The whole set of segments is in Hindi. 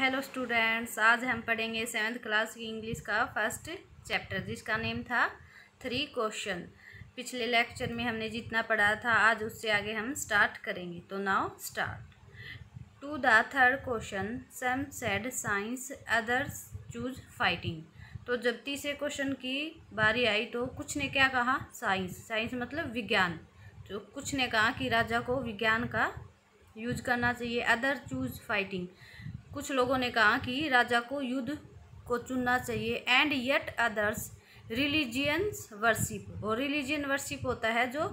हेलो स्टूडेंट्स, आज हम पढ़ेंगे 7th क्लास की इंग्लिश का फर्स्ट चैप्टर जिसका नेम था 3 क्वेश्चन। पिछले लेक्चर में हमने जितना पढ़ा था आज उससे आगे हम स्टार्ट करेंगे। तो now start. To the third question some said science others choose fighting. तो जब तीसरे क्वेश्चन की बारी आई तो कुछ ने क्या कहा? साइंस। साइंस मतलब विज्ञान। तो कुछ ने कहा कि राजा को विज्ञान का यूज करना चाहिए। अदर चूज फाइटिंग, कुछ लोगों ने कहा कि राजा को युद्ध को चुनना चाहिए। And yet others religions worship, और रिलीजियन वर्शिप होता है जो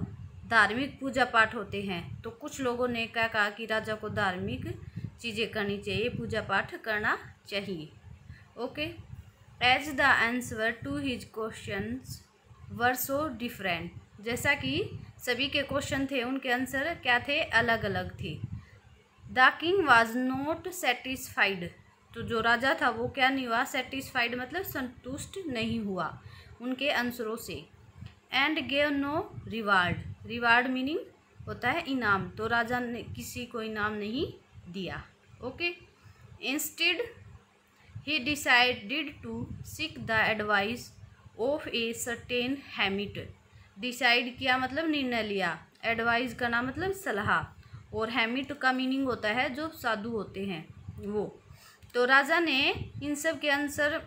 धार्मिक पूजा पाठ होते हैं। तो कुछ लोगों ने क्या कहा कि राजा को धार्मिक चीज़ें करनी चाहिए, पूजा पाठ करना चाहिए। Okay, as the answer to his questions were so different, जैसा कि सभी के क्वेश्चन थे उनके आंसर क्या थे? अलग अलग थे। The king was not satisfied, तो जो राजा था वो क्या नहीं हुआ? सेटिस्फाइड मतलब संतुष्ट नहीं हुआ उनके आंसरों से। And gave no reward, reward meaning होता है इनाम, तो राजा ने किसी को इनाम नहीं दिया। Okay, instead he decided to seek the advice of a certain hermit. Decide किया मतलब निर्णय लिया, एडवाइस करना मतलब सलाह, और हैमिट का मीनिंग होता है जो साधु होते हैं वो। तो राजा ने इन सब के आंसर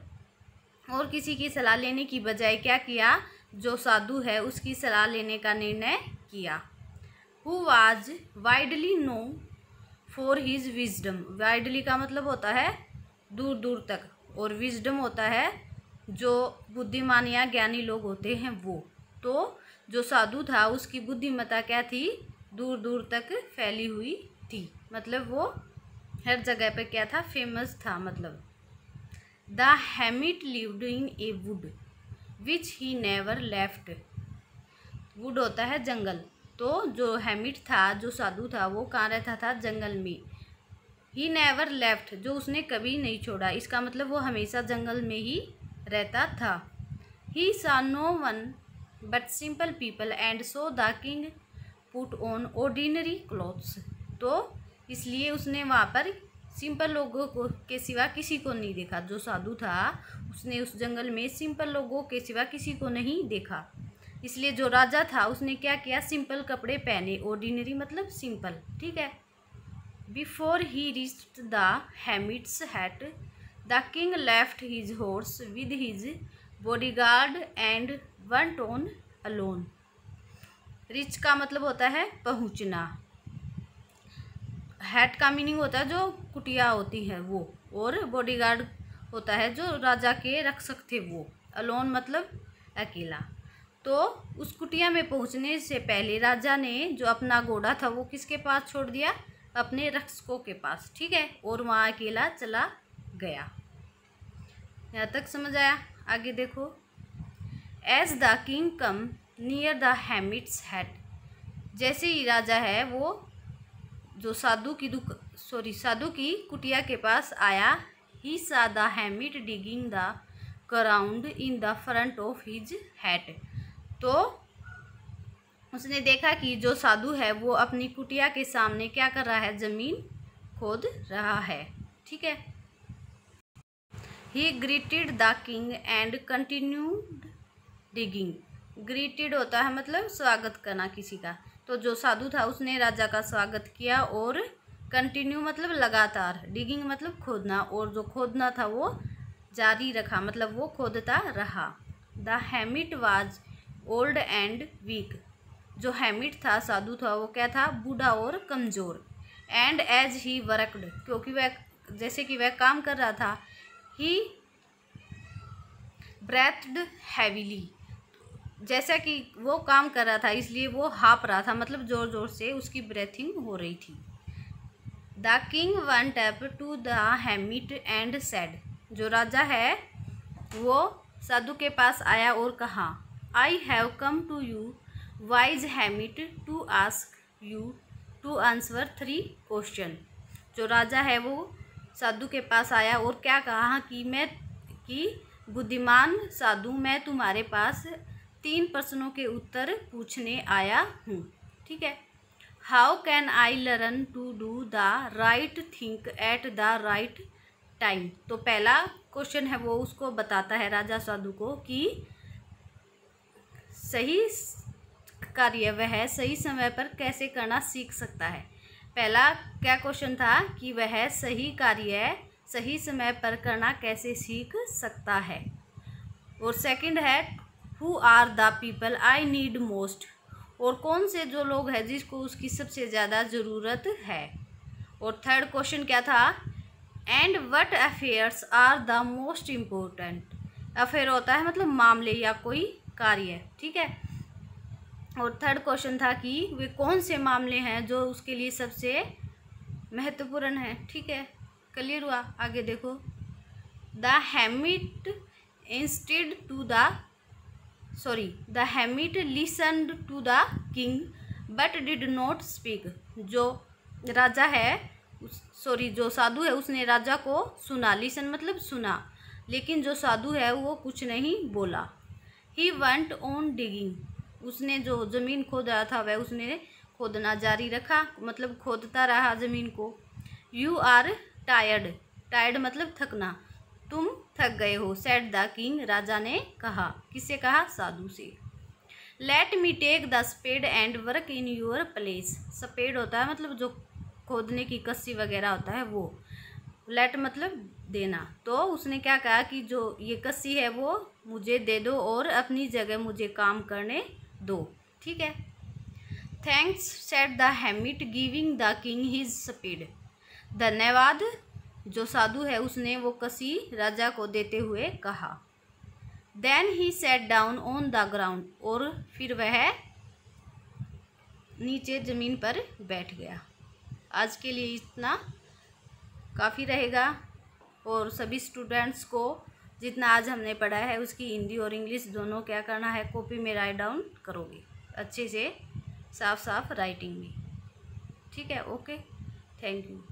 और किसी की सलाह लेने की बजाय क्या किया? जो साधु है उसकी सलाह लेने का निर्णय किया। Who was widely known for his wisdom, widely का मतलब होता है दूर दूर तक, और विजडम होता है जो बुद्धिमान या ज्ञानी लोग होते हैं वो। तो जो साधु था उसकी बुद्धिमत्ता क्या थी? दूर दूर तक फैली हुई थी, मतलब वो हर जगह पे क्या था? फेमस था। मतलब the hermit lived in a wood which he never left. Wood होता है जंगल, तो जो हैमिट था, जो साधु था, वो कहाँ रहता था? जंगल में। ही नेवर लेफ्ट, जो उसने कभी नहीं छोड़ा, इसका मतलब वो हमेशा जंगल में ही रहता था। He saw no one but simple people and so the king put on ordinary clothes, तो इसलिए उसने वहाँ पर सिंपल लोगों को के सिवा किसी को नहीं देखा। जो साधु था उसने उस जंगल में सिंपल लोगों के सिवा किसी को नहीं देखा, इसलिए जो राजा था उसने क्या किया? सिंपल कपड़े पहने। ऑर्डिनरी मतलब सिंपल, ठीक है। Before he reached the hermit's hut the king left his horse with his bodyguard and went on alone. Reach का मतलब होता है पहुंचना, हैट का मीनिंग होता है जो कुटिया होती है वो, और बॉडीगार्ड होता है जो राजा के रक्षक थे वो। अलोन मतलब अकेला। तो उस कुटिया में पहुंचने से पहले राजा ने जो अपना घोड़ा था वो किसके पास छोड़ दिया? अपने रक्षकों के पास, ठीक है, और वहाँ अकेला चला गया। यहाँ तक समझ आया? आगे देखो। As the king come near the hermit's hut, जैसे ही राजा है वो जो साधु की कुटिया के पास आया। He saw the hermit digging the ground in the front of his hut, तो उसने देखा कि जो साधु है वो अपनी कुटिया के सामने क्या कर रहा है? जमीन खोद रहा है, ठीक है। ही greeted the king and continued digging. Greeted होता है मतलब स्वागत करना किसी का, तो जो साधु था उसने राजा का स्वागत किया, और कंटिन्यू मतलब लगातार, डिगिंग मतलब खोदना, और जो खोदना था वो जारी रखा, मतलब वो खोदता रहा। The hermit was old and weak, जो हैमिट था, साधु था, वो क्या था? बूढ़ा और कमज़ोर। एंड एज ही वर्कड, क्योंकि वह जैसे कि वह काम कर रहा था। ही ब्रेथड हैवीली, जैसा कि वो काम कर रहा था इसलिए वो हाँप रहा था, मतलब ज़ोर ज़ोर से उसकी ब्रेथिंग हो रही थी। The king went up to the hermit and said, जो राजा है वो साधु के पास आया और कहा, I have come to you wise hermit to ask you to answer 3 question. जो राजा है वो साधु के पास आया और क्या कहा कि बुद्धिमान साधु, मैं तुम्हारे पास 3 प्रश्नों के उत्तर पूछने आया हूँ, ठीक है। How can I learn to do the right thing at the right time. तो पहला क्वेश्चन है वो उसको बताता है राजा साधु को कि सही कार्य वह सही समय पर कैसे करना सीख सकता है। पहला क्या क्वेश्चन था कि वह सही कार्य सही समय पर करना कैसे सीख सकता है। और सेकंड है who are the people I need most, और कौन से जो लोग हैं जिसको उसकी सबसे ज़्यादा ज़रूरत है। और थर्ड क्वेश्चन क्या था, and what affairs are the most important. Affair होता है मतलब मामले या कोई कार्य, ठीक है। और थर्ड क्वेश्चन था कि वे कौन से मामले हैं जो उसके लिए सबसे महत्वपूर्ण है, ठीक है। क्लियर हुआ। आगे देखो, the hermit instead to the hermit listened to the king but did not speak. जो राजा है जो साधु है उसने राजा को सुना, लिसन मतलब सुना, लेकिन जो साधु है वो कुछ नहीं बोला। ही वेंट ऑन डिगिंग, उसने जो ज़मीन खोद रहा था वह उसने खोदना जारी रखा, मतलब खोदता रहा ज़मीन को। यू आर टायर्ड मतलब थकना, तुम थक गए हो। सेड द किंग, राजा ने कहा। किससे कहा? साधु से। Let me take the spade and work in your place. Spade होता है मतलब जो खोदने की कस्सी वगैरह होता है वो। लेट मतलब देना। तो उसने क्या कहा कि जो ये कस्सी है वो मुझे दे दो और अपनी जगह मुझे काम करने दो, ठीक है। Thanks said the hermit giving the king his spade. धन्यवाद, जो साधु है उसने वो कसी राजा को देते हुए कहा। Then he sat down on the ground, और फिर वह नीचे ज़मीन पर बैठ गया। आज के लिए इतना काफ़ी रहेगा, और सभी स्टूडेंट्स को जितना आज हमने पढ़ा है उसकी हिंदी और इंग्लिश दोनों क्या करना है, कॉपी में राइट डाउन करोगे अच्छे से, साफ साफ राइटिंग में, ठीक है। Okay, thank you.